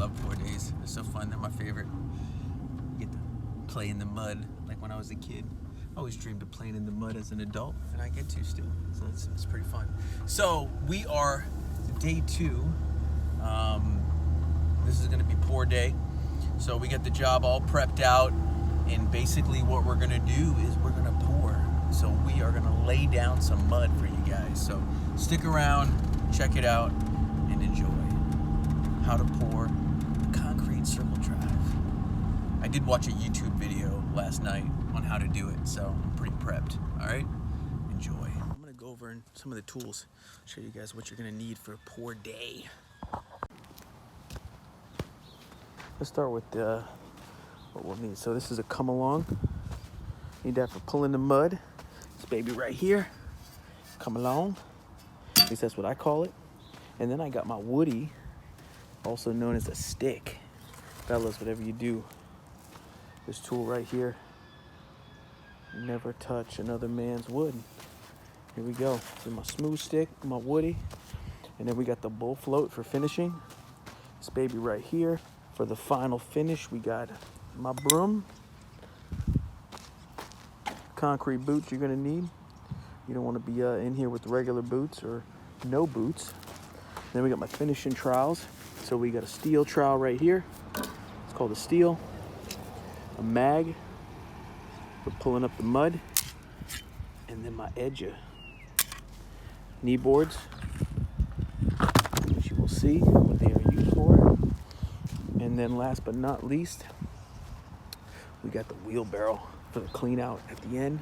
love pour days. They're so fun. They're my favorite. You get to play in the mud like when I was a kid. I always dreamed of playing in the mud as an adult, and I get to still. So it's pretty fun. So we are day 2. This is going to be pour day. So we got the job all prepped out, and basically what we're going to do is we're going to pour. So we are going to lay down some mud for you guys. So stick around, check it out, and enjoy how to pour concrete circle drive. I did watch a YouTube video last night on how to do it, so I'm pretty prepped. All right, enjoy. I'm gonna go over some of the tools, show you guys what you're gonna need for a pour day. Let's start with what we'll need. So this is a come along. Need that for pulling the mud. This baby right here, come along. At least that's what I call it. And then I got my woody, also known as a stick. Fellas, whatever you do, this tool right here, never touch another man's wood. Here we go. This is my smooth stick, my woody. And then we got the bull float for finishing. This baby right here. For the final finish, we got my broom. Concrete boots you're gonna need. You don't want to be in here with regular boots or no boots. Then we got my finishing trowels. So we got a steel trowel right here. It's called a steel. A mag for pulling up the mud. And then my edge knee boards, which you will see what they are used for. And then last but not least, we got the wheelbarrow for the clean out at the end.